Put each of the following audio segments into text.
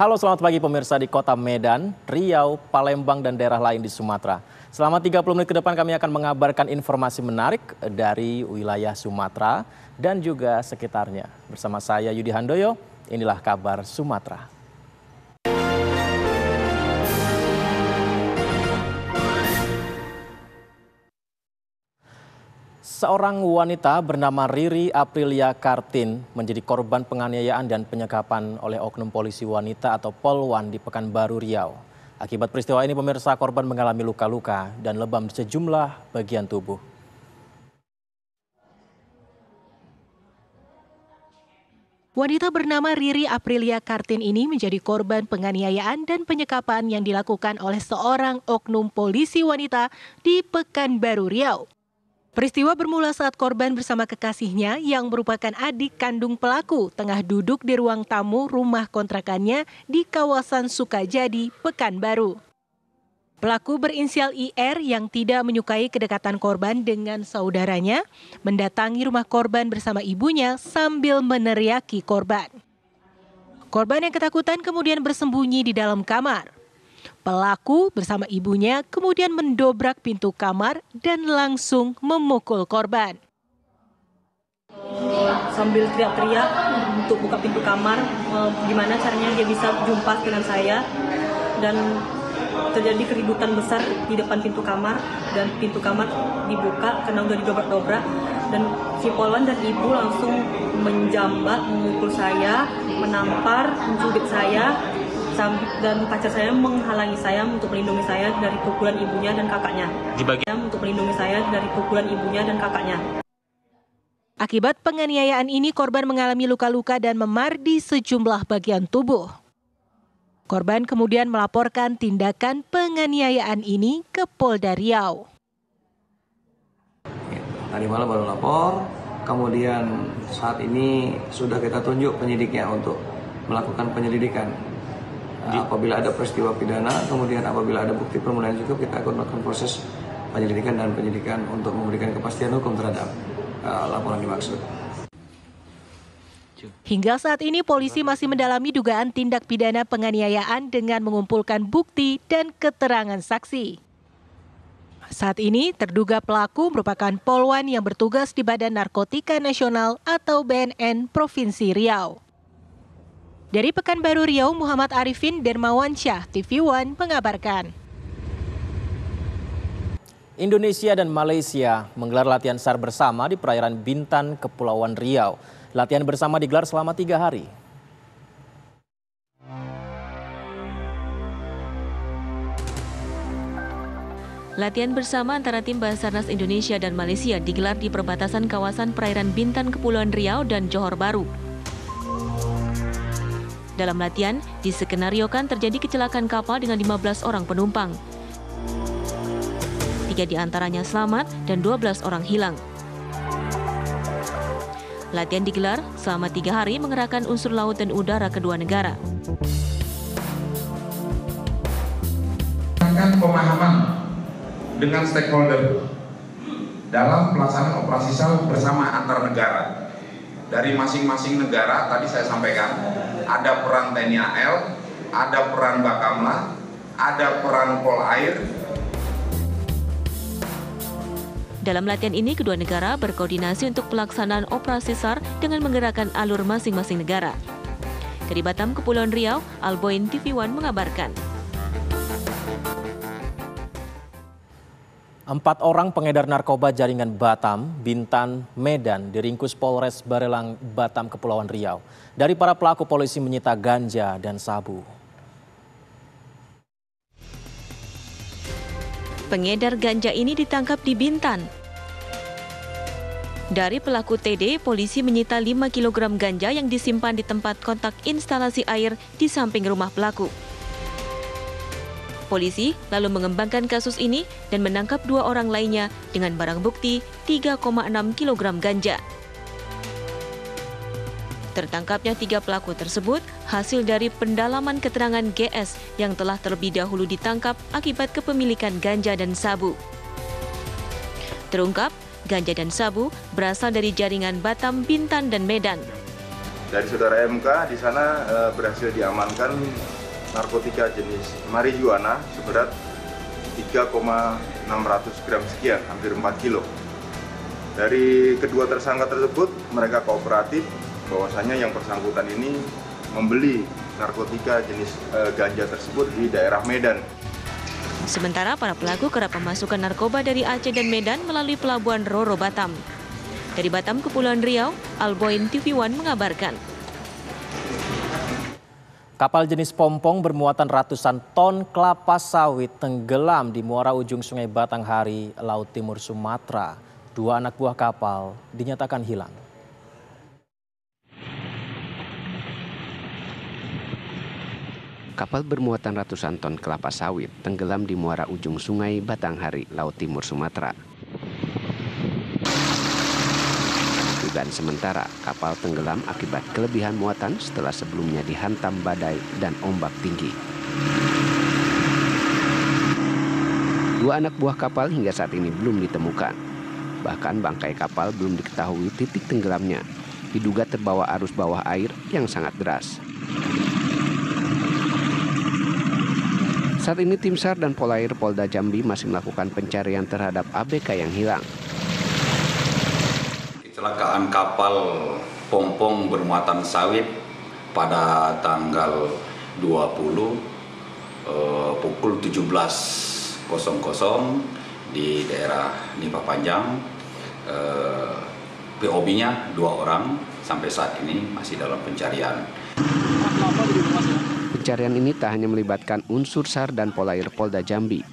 Halo, selamat pagi pemirsa di Kota Medan, Riau, Palembang, dan daerah lain di Sumatera. Selama 30 menit ke depan kami akan mengabarkan informasi menarik dari wilayah Sumatera dan juga sekitarnya. Bersama saya Yudi Handoyo, inilah kabar Sumatera. Seorang wanita bernama Riri Aprilia Kartin menjadi korban penganiayaan dan penyekapan oleh oknum polisi wanita atau Polwan di Pekanbaru Riau. Akibat peristiwa ini pemirsa, korban mengalami luka-luka dan lebam di sejumlah bagian tubuh. Wanita bernama Riri Aprilia Kartin ini menjadi korban penganiayaan dan penyekapan yang dilakukan oleh seorang oknum polisi wanita di Pekanbaru Riau. Peristiwa bermula saat korban bersama kekasihnya yang merupakan adik kandung pelaku tengah duduk di ruang tamu rumah kontrakannya di kawasan Sukajadi, Pekanbaru. Pelaku berinisial IR yang tidak menyukai kedekatan korban dengan saudaranya mendatangi rumah korban bersama ibunya sambil meneriaki korban. Korban yang ketakutan kemudian bersembunyi di dalam kamar. Pelaku bersama ibunya kemudian mendobrak pintu kamar dan langsung memukul korban. Sambil teriak-teriak untuk buka pintu kamar, gimana caranya dia bisa jumpa dengan saya, dan terjadi keributan besar di depan pintu kamar, dan pintu kamar dibuka karena udah didobrak-dobrak, dan si Polwan dan ibu langsung menjambak, memukul saya, menampar, mencubit saya, dan pacar saya menghalangi saya untuk melindungi saya dari pukulan ibunya dan kakaknya. Akibat penganiayaan ini, korban mengalami luka-luka dan memar di sejumlah bagian tubuh. Korban kemudian melaporkan tindakan penganiayaan ini ke Polda Riau. Tadi malam baru lapor, kemudian saat ini sudah kita tunjuk penyidiknya untuk melakukan penyelidikan. Apabila ada peristiwa pidana, kemudian apabila ada bukti permulaan cukup, kita akan melakukan proses penyelidikan dan penyidikan untuk memberikan kepastian hukum terhadap laporan dimaksud. Hingga saat ini polisi masih mendalami dugaan tindak pidana penganiayaan dengan mengumpulkan bukti dan keterangan saksi. Saat ini terduga pelaku merupakan Polwan yang bertugas di Badan Narkotika Nasional atau BNN Provinsi Riau. Dari Pekanbaru Riau, Muhammad Arifin Dermawansyah, TV One mengabarkan. Indonesia dan Malaysia menggelar latihan SAR bersama di perairan Bintan, Kepulauan Riau. Latihan bersama digelar selama 3 hari. Latihan bersama antara tim Basarnas Indonesia dan Malaysia digelar di perbatasan kawasan perairan Bintan, Kepulauan Riau dan Johor Bahru. Dalam latihan, diskenariokan terjadi kecelakaan kapal dengan 15 orang penumpang. 3 diantaranya selamat dan 12 orang hilang. Latihan digelar selama 3 hari mengerahkan unsur laut dan udara kedua negara. Pemahaman dengan stakeholder dalam pelaksanaan operasi SAR bersama antar negara. Dari masing-masing negara tadi saya sampaikan, ada peran TNI AL, ada peran Bakamla, ada peran Polair. Dalam latihan ini, kedua negara berkoordinasi untuk pelaksanaan operasi SAR dengan menggerakkan alur masing-masing negara. Dari Batam, Kepulauan Riau, Alboin TV One mengabarkan. 4 orang pengedar narkoba jaringan Batam, Bintan, Medan diringkus Polres Barelang, Batam, Kepulauan Riau. Dari para pelaku, polisi menyita ganja dan sabu. Pengedar ganja ini ditangkap di Bintan. Dari pelaku TD, polisi menyita 5 kg ganja yang disimpan di tempat kontak instalasi air di samping rumah pelaku. Polisi lalu mengembangkan kasus ini dan menangkap 2 orang lainnya dengan barang bukti 3,6 kg ganja. Tertangkapnya 3 pelaku tersebut hasil dari pendalaman keterangan GS yang telah terlebih dahulu ditangkap akibat kepemilikan ganja dan sabu. Terungkap, ganja dan sabu berasal dari jaringan Batam, Bintan, dan Medan. Dari saudara MK di sana berhasil diamankan narkotika jenis marijuana seberat 3,600 gram sekian, hampir 4 kilo. Dari kedua tersangka tersebut, mereka kooperatif bahwasanya yang bersangkutan ini membeli narkotika jenis ganja tersebut di daerah Medan. Sementara para pelaku kerap memasukkan narkoba dari Aceh dan Medan melalui pelabuhan Roro Batam. Dari Batam, Kepulauan Riau, Alboin TV One mengabarkan. Kapal jenis pompong bermuatan ratusan ton kelapa sawit tenggelam di muara ujung Sungai Batanghari, Laut Timur Sumatera. 2 anak buah kapal dinyatakan hilang. Kapal bermuatan ratusan ton kelapa sawit tenggelam di muara ujung Sungai Batanghari, Laut Timur Sumatera. Dugaan sementara, kapal tenggelam akibat kelebihan muatan setelah sebelumnya dihantam badai dan ombak tinggi. 2 anak buah kapal hingga saat ini belum ditemukan. Bahkan bangkai kapal belum diketahui titik tenggelamnya. Diduga terbawa arus bawah air yang sangat deras. Saat ini tim SAR dan Polair Polda Jambi masih melakukan pencarian terhadap ABK yang hilang. Kecelakaan kapal pompong bermuatan sawit pada tanggal 20 pukul 17.00 di daerah Nipah Panjang. POB-nya 2 orang, sampai saat ini masih dalam pencarian. Pencarian ini tak hanya melibatkan unsur SAR dan Polair Polda Jambi.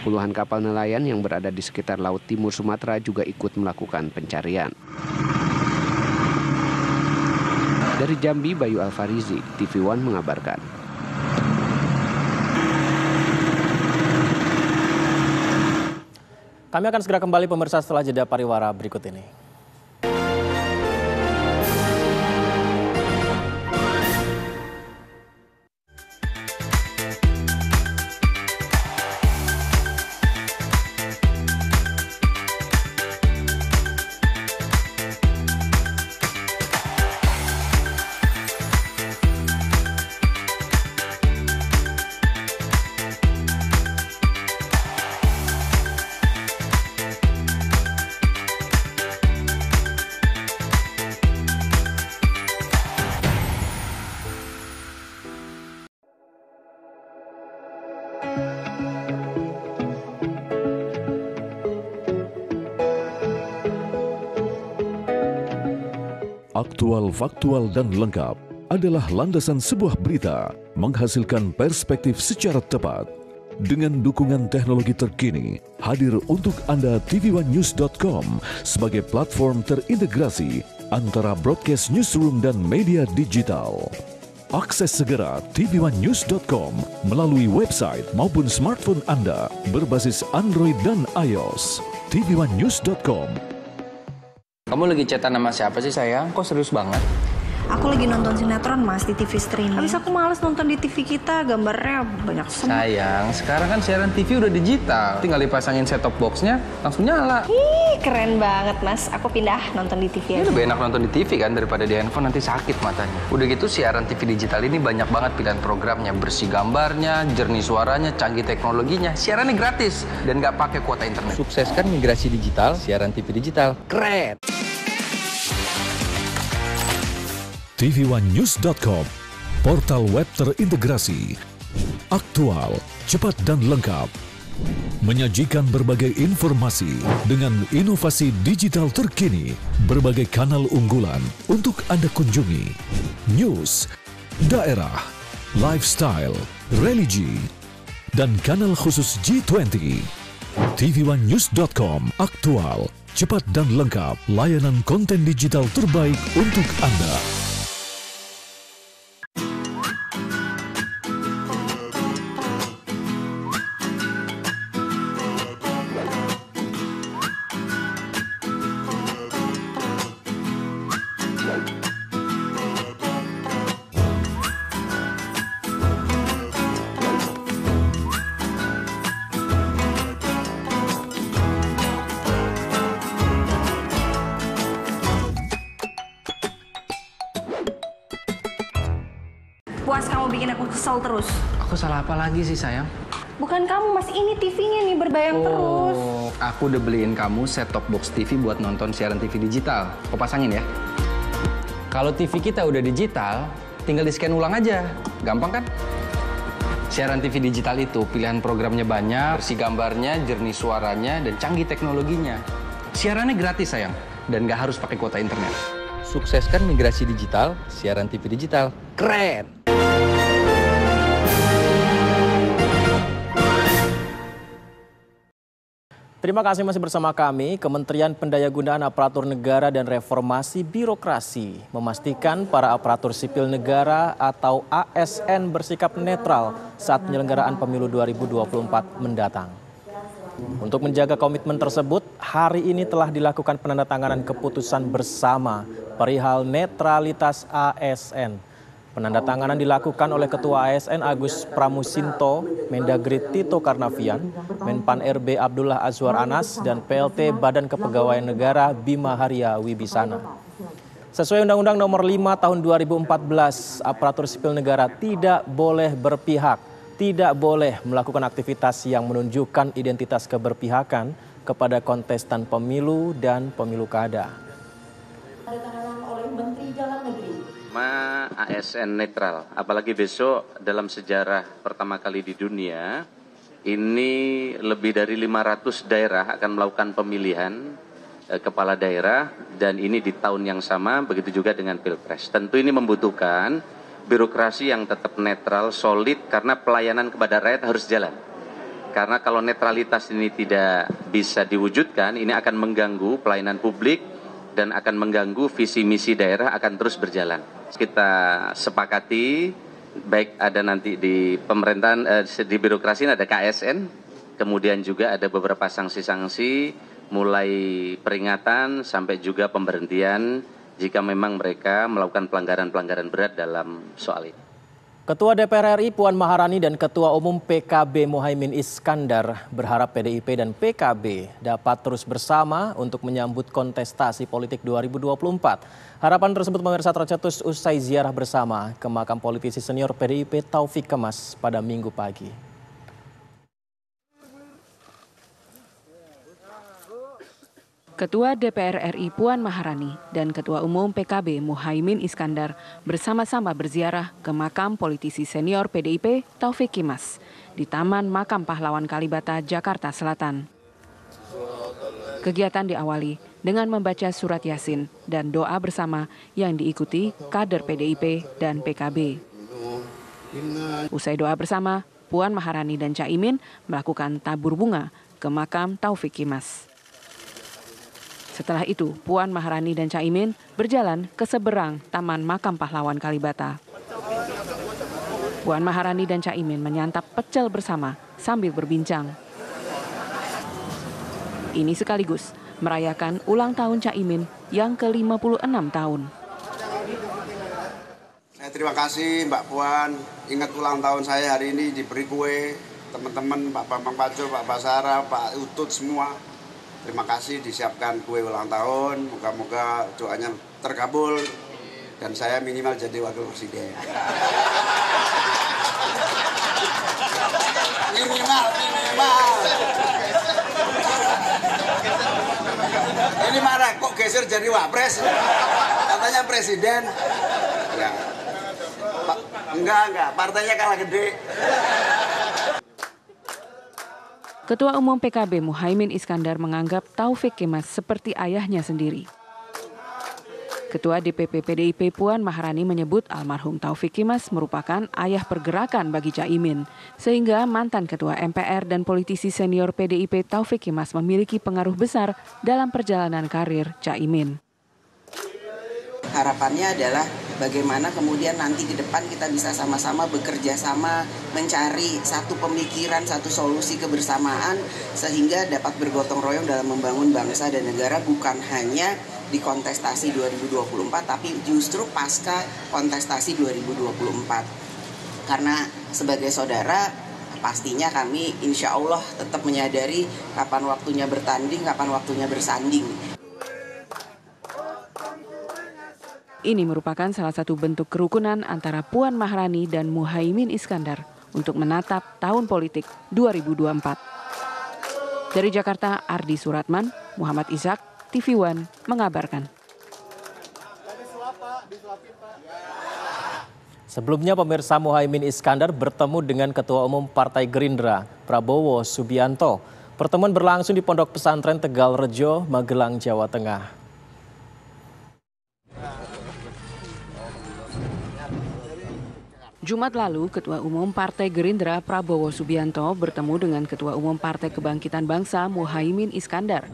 Puluhan kapal nelayan yang berada di sekitar Laut Timur Sumatera juga ikut melakukan pencarian. Dari Jambi, Bayu Alfarizi, TV One mengabarkan. Kami akan segera kembali pemirsa setelah jeda pariwara berikut ini. Aktual, faktual, dan lengkap adalah landasan sebuah berita menghasilkan perspektif secara tepat. Dengan dukungan teknologi terkini, hadir untuk Anda tvOneNews.com sebagai platform terintegrasi antara broadcast newsroom dan media digital. Akses segera tvOneNews.com melalui website maupun smartphone Anda berbasis Android dan iOS. tvOneNews.com. Kamu lagi chatan sama siapa sih sayang? Kok serius banget? Aku lagi nonton sinetron mas di TV streaming. Habis aku males nonton di TV kita, gambarnya banyak semut. Sayang, sekarang kan siaran TV udah digital. Tinggal dipasangin set-top box-nya, langsung nyala. Ih, keren banget mas. Aku pindah nonton di TV aja. Lebih enak nonton di TV kan daripada di handphone, nanti sakit matanya. Udah gitu siaran TV digital ini banyak banget pilihan programnya. Bersih gambarnya, jernih suaranya, canggih teknologinya. Siarannya gratis dan nggak pakai kuota internet. Sukseskan migrasi digital, siaran TV digital. Keren! tvOneNews.com, portal web terintegrasi, aktual, cepat dan lengkap, menyajikan berbagai informasi dengan inovasi digital terkini, berbagai kanal unggulan untuk Anda kunjungi, news, daerah, lifestyle, religi, dan kanal khusus G20. tvOneNews.com, aktual, cepat dan lengkap, layanan konten digital terbaik untuk Anda. Puas kamu bikin aku kesel terus. Aku salah apa lagi sih sayang? Bukan kamu mas, ini TV-nya nih berbayang terus. Aku udah beliin kamu set-top box TV buat nonton siaran TV digital. Kau pasangin ya. Kalau TV kita udah digital, tinggal di-scan ulang aja. Gampang kan? Siaran TV digital itu pilihan programnya banyak, bersih gambarnya, jernih suaranya, dan canggih teknologinya. Siarannya gratis sayang, dan nggak harus pakai kuota internet. Sukseskan migrasi digital, siaran TV digital. Keren! Terima kasih masih bersama kami. Kementerian Pendayagunaan Aparatur Negara dan Reformasi Birokrasi memastikan para aparatur sipil negara atau ASN bersikap netral saat penyelenggaraan pemilu 2024 mendatang. Untuk menjaga komitmen tersebut, hari ini telah dilakukan penandatanganan keputusan bersama perihal netralitas ASN. Penandatanganan dilakukan oleh Ketua ASN Agus Pramusinto, Mendagri Tito Karnavian, Menpan RB Abdullah Azwar Anas, dan PLT Badan Kepegawaian Negara Bima Haria Wibisana. Sesuai Undang-Undang Nomor 5 Tahun 2014, aparatur sipil negara tidak boleh berpihak, tidak boleh melakukan aktivitas yang menunjukkan identitas keberpihakan kepada kontestan pemilu dan pemilu kada. Oleh Menteri Dalam Negeri. ASN netral, apalagi besok dalam sejarah pertama kali di dunia, ini lebih dari 500 daerah akan melakukan pemilihan kepala daerah, dan ini di tahun yang sama, begitu juga dengan Pilpres. Tentu ini membutuhkan birokrasi yang tetap netral, solid, karena pelayanan kepada rakyat harus jalan. Karena kalau netralitas ini tidak bisa diwujudkan, ini akan mengganggu pelayanan publik, dan akan mengganggu visi misi daerah akan terus berjalan. Kita sepakati, baik ada nanti di pemerintahan, di birokrasi ada KSN, kemudian juga ada beberapa sanksi-sanksi, mulai peringatan sampai juga pemberhentian jika memang mereka melakukan pelanggaran-pelanggaran berat dalam soal ini. Ketua DPR RI Puan Maharani dan Ketua Umum PKB Muhaimin Iskandar berharap PDIP dan PKB dapat terus bersama untuk menyambut kontestasi politik 2024. Harapan tersebut pemirsa tercetus usai ziarah bersama ke makam politisi senior PDIP Taufik Kemas pada Minggu pagi. Ketua DPR RI Puan Maharani dan Ketua Umum PKB Muhaimin Iskandar bersama-sama berziarah ke makam politisi senior PDIP Taufik Kemas di Taman Makam Pahlawan Kalibata, Jakarta Selatan. Kegiatan diawali dengan membaca surat Yasin dan doa bersama yang diikuti kader PDIP dan PKB. Usai doa bersama, Puan Maharani dan Caimin melakukan tabur bunga ke makam Taufik Kemas. Setelah itu, Puan Maharani dan Caimin berjalan ke seberang Taman Makam Pahlawan Kalibata. Puan Maharani dan Caimin menyantap pecel bersama sambil berbincang. Ini sekaligus merayakan ulang tahun Caimin yang ke-56 tahun. Terima kasih Mbak Puan, ingat ulang tahun saya hari ini diberi kue, teman-teman Pak Bambang Pacul, Pak Basara, Pak Utut semua. Terima kasih disiapkan kue ulang tahun, moga-moga doanya terkabul dan saya minimal jadi wakil presiden. Minimal. Ini marah kok geser jadi wapres, katanya presiden. Ya. Enggak, partainya kalah gede. Ketua Umum PKB Muhaimin Iskandar menganggap Taufik Kemas seperti ayahnya sendiri. Ketua DPP PDIP Puan Maharani menyebut almarhum Taufik Kemas merupakan ayah pergerakan bagi Caimin, sehingga mantan Ketua MPR dan politisi senior PDIP Taufik Kemas memiliki pengaruh besar dalam perjalanan karir Caimin. Harapannya adalah bagaimana kemudian nanti ke depan kita bisa sama-sama bekerja sama mencari satu pemikiran, satu solusi kebersamaan sehingga dapat bergotong royong dalam membangun bangsa dan negara bukan hanya di kontestasi 2024 tapi justru pasca kontestasi 2024. Karena sebagai saudara pastinya kami insya Allah tetap menyadari kapan waktunya bertanding, kapan waktunya bersanding. Ini merupakan salah satu bentuk kerukunan antara Puan Maharani dan Muhaimin Iskandar untuk menatap tahun politik 2024. Dari Jakarta, Ardi Suratman, Muhammad Ishak, TV One mengabarkan. Sebelumnya pemirsa, Muhaimin Iskandar bertemu dengan Ketua Umum Partai Gerindra, Prabowo Subianto. Pertemuan berlangsung di Pondok Pesantren Tegal Rejo, Magelang, Jawa Tengah. Jumat lalu, Ketua Umum Partai Gerindra Prabowo Subianto bertemu dengan Ketua Umum Partai Kebangkitan Bangsa Muhaimin Iskandar.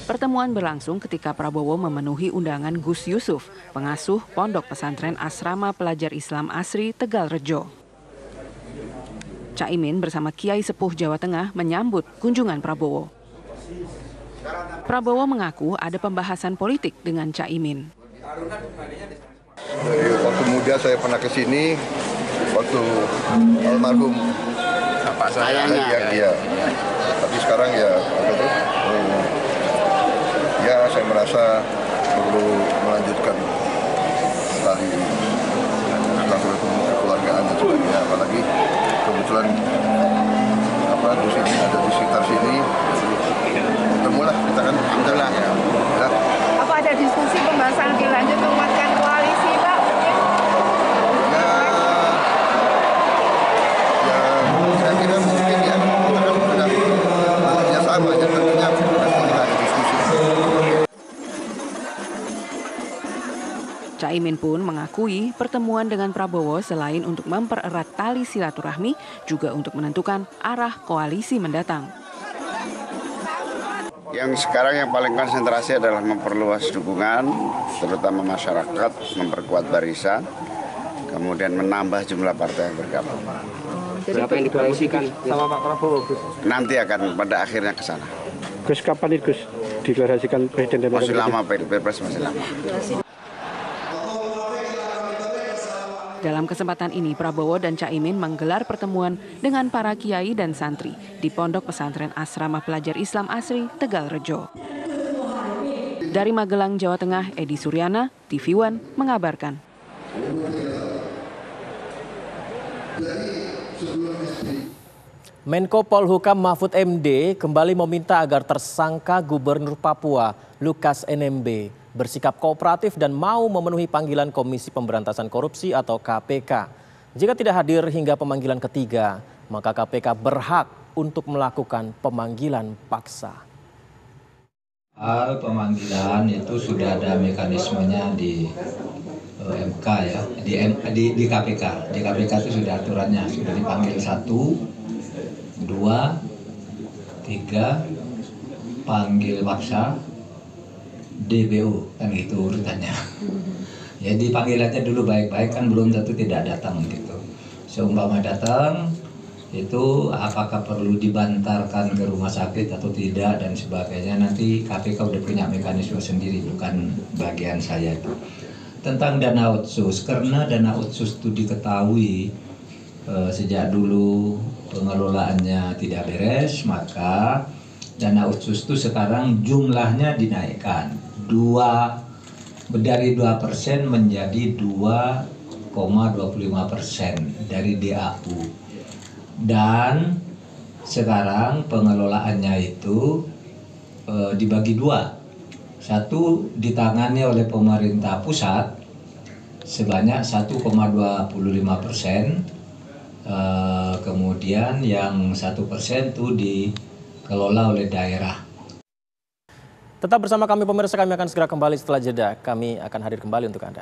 Pertemuan berlangsung ketika Prabowo memenuhi undangan Gus Yusuf, pengasuh Pondok Pesantren Asrama Pelajar Islam Asri Tegal Rejo. Caimin bersama Kiai Sepuh Jawa Tengah menyambut kunjungan Prabowo. Prabowo mengaku ada pembahasan politik dengan Caimin. Dari waktu muda saya pernah ke sini, waktu almarhum bapak saya, ya. Tapi sekarang ya, saya merasa perlu melanjutkan tali kekeluargaan dan sebagainya. Apalagi kebetulan Gus ini ada di sekitar sini, ketemulah kita kan. Alhamdulillah. Ya. Apa ada diskusi pembahasan lebih lanjut menguatkan koalisi, Pak? Ya, saya kira mungkin ya, kita kan sudah bekerja sama, ya tentunya pasti ada diskusi. Caimin pun mengakui pertemuan dengan Prabowo selain untuk mempererat tali silaturahmi, juga untuk menentukan arah koalisi mendatang. Yang sekarang yang paling konsentrasi adalah memperluas dukungan, terutama masyarakat, memperkuat barisan, kemudian menambah jumlah partai yang bergabung. Berapa yang dipromosikan sama Pak Prabowo, Gus? Nanti akan pada akhirnya ke sana. Gus, kapan itu Gus deklarasikan presiden dan masih lama, Pilpres masih lama. Dalam kesempatan ini, Prabowo dan Caimin menggelar pertemuan dengan para kiai dan santri di Pondok Pesantren Asrama Pelajar Islam Asri, Tegal Rejo. Dari Magelang, Jawa Tengah, Edi Suryana, TV One mengabarkan. Menko Polhukam Mahfud MD kembali meminta agar tersangka Gubernur Papua Lukas NMB bersikap kooperatif dan mau memenuhi panggilan Komisi Pemberantasan Korupsi atau KPK. Jika tidak hadir hingga pemanggilan ketiga, maka KPK berhak untuk melakukan pemanggilan paksa. Hal pemanggilan itu sudah ada mekanismenya di MK ya, di KPK. Di KPK itu sudah aturannya, sudah dipanggil 1, 2, 3, panggil paksa, DBU, kan gitu urutannya. Jadi panggilannya dulu baik-baik, kan belum tentu tidak datang gitu. Seumpama datang, itu apakah perlu dibantarkan ke rumah sakit atau tidak dan sebagainya, nanti KPK udah punya mekanisme sendiri, bukan bagian saya itu. Tentang dana otsus, karena dana otsus itu diketahui sejak dulu pengelolaannya tidak beres, maka dana otsus itu sekarang jumlahnya dinaikkan dari 2% menjadi 2,25% dari DAU. Dan sekarang pengelolaannya itu dibagi 2. Satu ditangani oleh pemerintah pusat sebanyak 1,25%. Kemudian yang 1% itu dikelola oleh daerah. Tetap bersama kami pemirsa, kami akan segera kembali setelah jeda. Kami akan hadir kembali untuk Anda.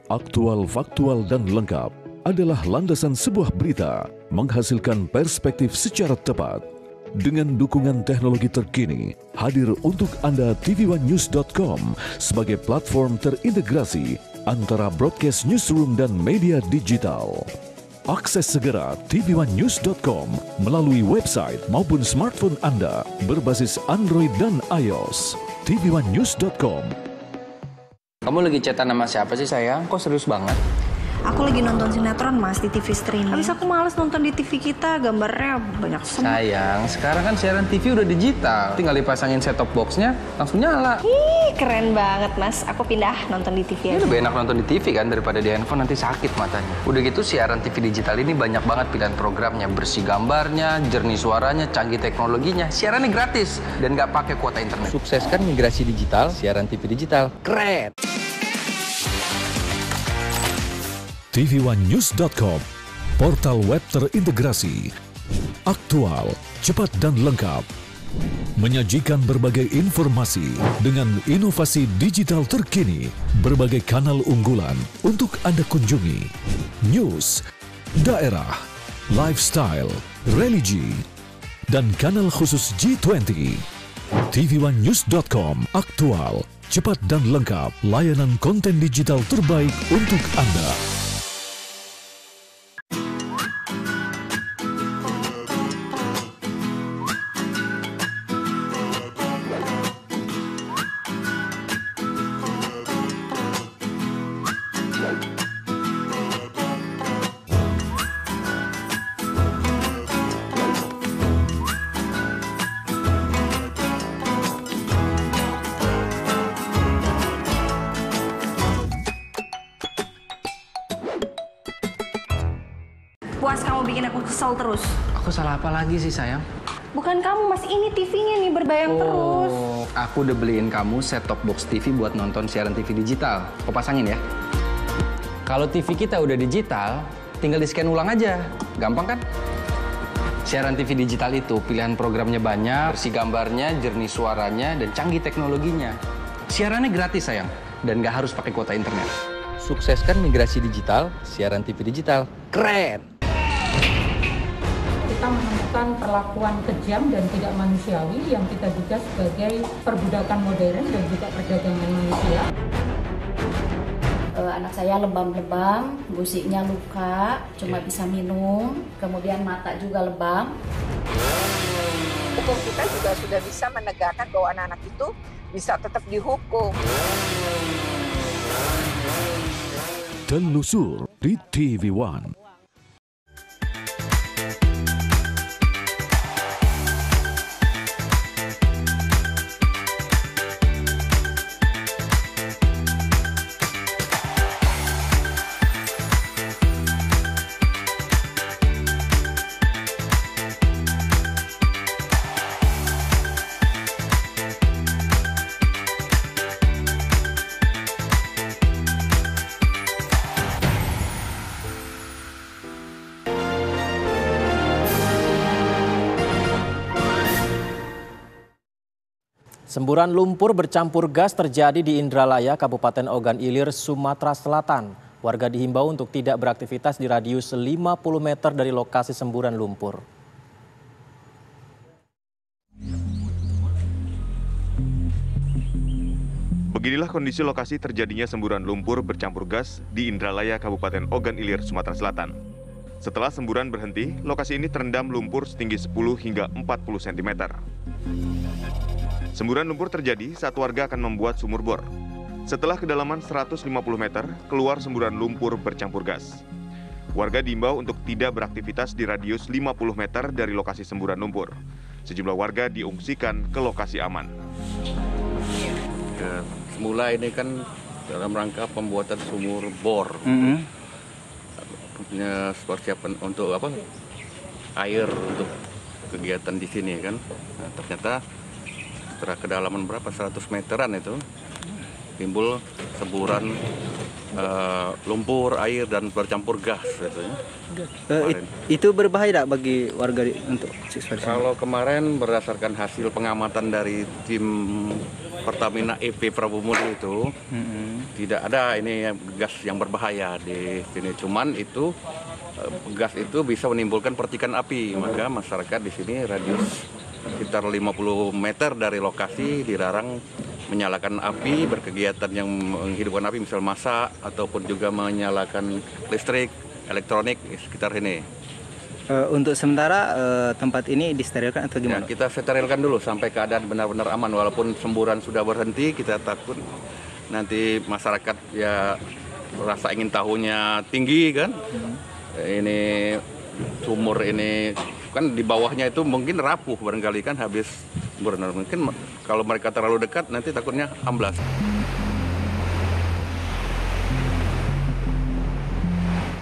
Aktual, faktual, dan lengkap adalah landasan sebuah berita menghasilkan perspektif secara tepat. Dengan dukungan teknologi terkini, hadir untuk Anda tvOneNews.com sebagai platform terintegrasi antara broadcast newsroom dan media digital. Akses segera tvOneNews.com melalui website maupun smartphone Anda berbasis Android dan iOS. tv1news.com. Kamu lagi chatan sama siapa sih sayang? Kok serius banget? Aku lagi nonton sinetron Mas di TV streaming. Habis aku males nonton di TV kita, gambarnya banyak semua. Sayang, sekarang kan siaran TV udah digital. Tinggal dipasangin set-top box-nya, langsung nyala. Ih, keren banget Mas. Aku pindah nonton di TV aja. Lebih enak nonton di TV kan daripada di handphone, nanti sakit matanya. Udah gitu siaran TV digital ini banyak banget pilihan programnya. Bersih gambarnya, jernih suaranya, canggih teknologinya. Siarannya gratis dan nggak pakai kuota internet. Sukseskan migrasi digital, siaran TV digital. Keren! tv1news.com, portal web terintegrasi, aktual, cepat dan lengkap, menyajikan berbagai informasi dengan inovasi digital terkini, berbagai kanal unggulan untuk Anda kunjungi, news, daerah, lifestyle, religi, dan kanal khusus G20. tv1news.com, aktual, cepat dan lengkap, layanan konten digital terbaik untuk Anda. Puas kamu bikin aku kesel terus. Aku salah apa lagi sih sayang? Bukan kamu Mas, ini TV-nya nih berbayang terus. Aku udah beliin kamu set-top box TV buat nonton siaran TV digital. Kau pasangin ya. Kalau TV kita udah digital, tinggal di-scan ulang aja. Gampang kan? Siaran TV digital itu pilihan programnya banyak, bersih gambarnya, jernih suaranya, dan canggih teknologinya. Siarannya gratis sayang, dan nggak harus pakai kuota internet. Sukseskan migrasi digital, siaran TV digital. Keren! Kita menemukan perlakuan kejam dan tidak manusiawi yang kita duga sebagai perbudakan modern dan juga perdagangan manusia. Anak saya lebam-lebam, gusiknya luka, cuma bisa minum, kemudian mata juga lebam. Hukum kita juga sudah bisa menegakkan bahwa anak-anak itu bisa tetap dihukum. Telusur di TV1. Semburan lumpur bercampur gas terjadi di Indralaya, Kabupaten Ogan Ilir, Sumatera Selatan. Warga dihimbau untuk tidak beraktivitas di radius 50 meter dari lokasi semburan lumpur. Beginilah kondisi lokasi terjadinya semburan lumpur bercampur gas di Indralaya, Kabupaten Ogan Ilir, Sumatera Selatan. Setelah semburan berhenti, lokasi ini terendam lumpur setinggi 10 hingga 40 cm. Semburan lumpur terjadi saat warga akan membuat sumur bor. Setelah kedalaman 150 meter, keluar semburan lumpur bercampur gas. Warga diimbau untuk tidak beraktivitas di radius 50 meter dari lokasi semburan lumpur. Sejumlah warga diungsikan ke lokasi aman. Ya, semula ini kan dalam rangka pembuatan sumur bor. Punya persiapan untuk apa? Air untuk kegiatan di sini kan. Nah, ternyata setelah kedalaman berapa 100 meteran itu timbul semburan lumpur, air dan bercampur gas gitu ya. Itu berbahaya tidak bagi warga untuk siswa? Kalau kemarin berdasarkan hasil pengamatan dari tim Pertamina EP Prabumudi itu tidak ada ini gas yang berbahaya di sini. Cuman itu gas itu bisa menimbulkan percikan api, maka masyarakat di sini radius sekitar 50 meter dari lokasi dilarang menyalakan api, berkegiatan yang menghidupkan api, misal masak ataupun juga menyalakan listrik, elektronik di sekitar ini. Untuk sementara tempat ini disterilkan atau gimana? Ya, kita sterilkan dulu sampai keadaan benar-benar aman. Walaupun semburan sudah berhenti, kita takut nanti masyarakat ya rasa ingin tahunya tinggi kan. Ini sumur ini kan di bawahnya itu mungkin rapuh barangkali kan habis benar. Mungkin kalau mereka terlalu dekat nanti takutnya amblas.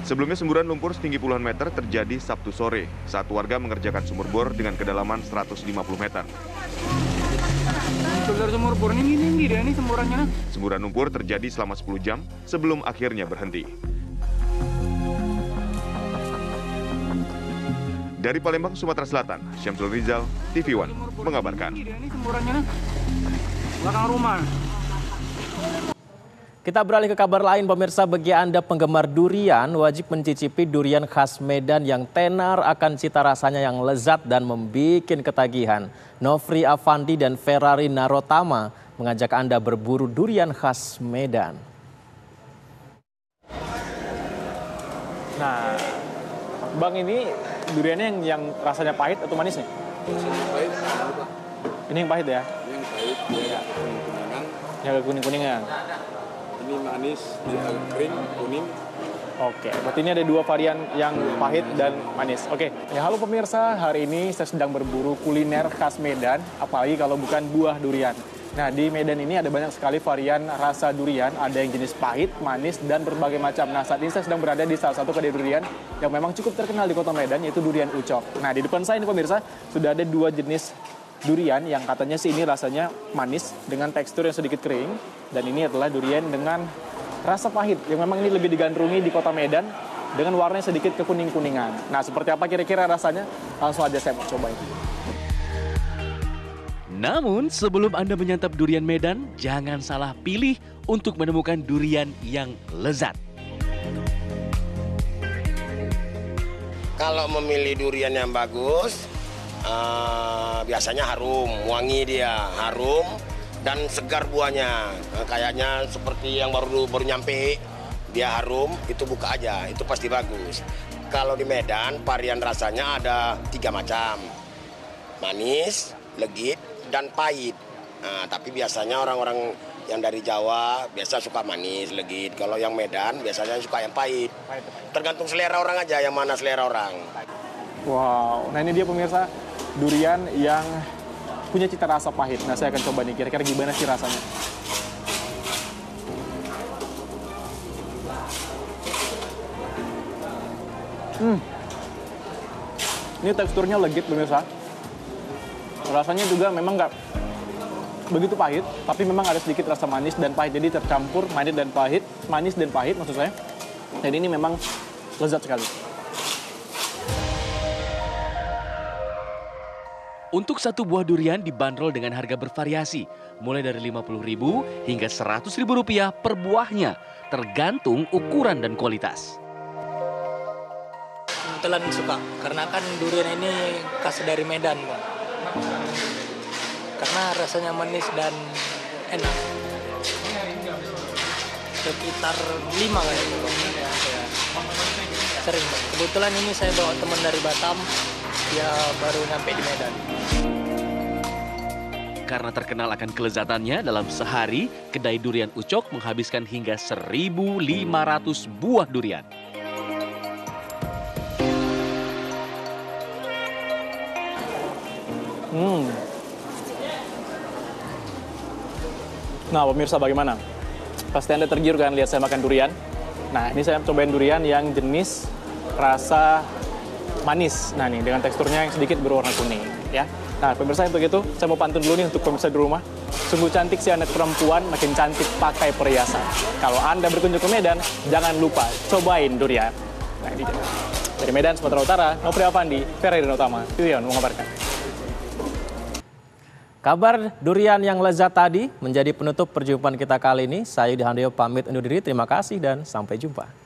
Sebelumnya semburan lumpur setinggi puluhan meter terjadi Sabtu sore saat warga mengerjakan sumur bor dengan kedalaman 150 meter. Sumur bor ini tinggi dia, ini semburannya. Semburan lumpur terjadi selama 10 jam sebelum akhirnya berhenti. Dari Palembang, Sumatera Selatan, Syamsul Rizal, TV One mengabarkan. Ini semburannya belakang rumah. Kita beralih ke kabar lain, pemirsa. Bagi Anda penggemar durian, wajib mencicipi durian khas Medan yang tenar akan cita rasanya yang lezat dan membuat ketagihan. Nofri Afandi dan Ferrari Narotama mengajak Anda berburu durian khas Medan. Nah, Bang, ini duriannya yang rasanya pahit atau manis nih? Pahit. Ini yang pahit ya? Ini yang pahit, dia kuning-kuningan. Yang agak kuning-kuningan. Ini manis, dia kering, kuning. Oke, berarti ini ada dua varian yang pahit dan manis. Oke, ya halo pemirsa, hari ini saya sedang berburu kuliner khas Medan, apalagi kalau bukan buah durian. Nah, di Medan ini ada banyak sekali varian rasa durian, ada yang jenis pahit, manis, dan berbagai macam. Nah, saat ini saya sedang berada di salah satu kedai durian yang memang cukup terkenal di kota Medan, yaitu durian Ucok. Nah, di depan saya ini pemirsa, sudah ada dua jenis durian yang katanya sih ini rasanya manis dengan tekstur yang sedikit kering, dan ini adalah durian dengan rasa pahit yang memang ini lebih digandrungi di kota Medan dengan warnanya sedikit kekuning-kuningan. Nah, seperti apa kira-kira rasanya? Langsung aja saya mau cobain. Namun sebelum Anda menyantap durian Medan, jangan salah pilih untuk menemukan durian yang lezat. Kalau memilih durian yang bagus, biasanya harum, wangi dia, harum dan segar buahnya. Kayaknya seperti yang baru nyampe, dia harum, itu buka aja, itu pasti bagus. Kalau di Medan, varian rasanya ada 3 macam. Manis, legit, dan pahit. Nah, tapi biasanya orang-orang yang dari Jawa biasa suka manis, legit. Kalau yang Medan biasanya suka yang pahit. Tergantung selera orang aja, yang mana selera orang. Wow, nah ini dia pemirsa, durian yang punya cita rasa pahit. Nah, saya akan coba nih, kira-kira gimana sih rasanya. Ini teksturnya legit pemirsa. Rasanya juga memang nggak begitu pahit, tapi memang ada sedikit rasa manis dan pahit. Jadi tercampur manis dan pahit maksud saya. Jadi ini memang lezat sekali. Untuk satu buah durian dibanderol dengan harga bervariasi, mulai dari Rp50.000 hingga Rp100.000 per buahnya, tergantung ukuran dan kualitas. Kebetulan suka, karena kan durian ini khas dari Medan, Bang. Karena rasanya manis dan enak. Sekitar 5 kayaknya, Bang. Ya. Sering, Bang. Kebetulan ini saya bawa teman dari Batam, dia baru nyampe di Medan. Karena terkenal akan kelezatannya, dalam sehari kedai durian Ucok menghabiskan hingga 1.500 buah durian. Nah, pemirsa bagaimana? Pasti Anda tergiur kan lihat saya makan durian. Nah, ini saya cobain durian yang jenis rasa manis. Nah, nih dengan teksturnya yang sedikit berwarna kuning, ya. Nah, pemirsa untuk itu saya mau pantun dulu nih untuk pemirsa di rumah. Sungguh cantik si anak perempuan, makin cantik pakai perhiasan. Kalau Anda berkunjung ke Medan, jangan lupa cobain durian. Nah, ini dia. Dari Medan, Sumatera Utara, Nofri Afandi, Ferrari Narotama, TV One mengabarkan. Kabar durian yang lezat tadi menjadi penutup perjumpaan kita kali ini. Saya Yudi Handoyo pamit undur diri. Terima kasih dan sampai jumpa.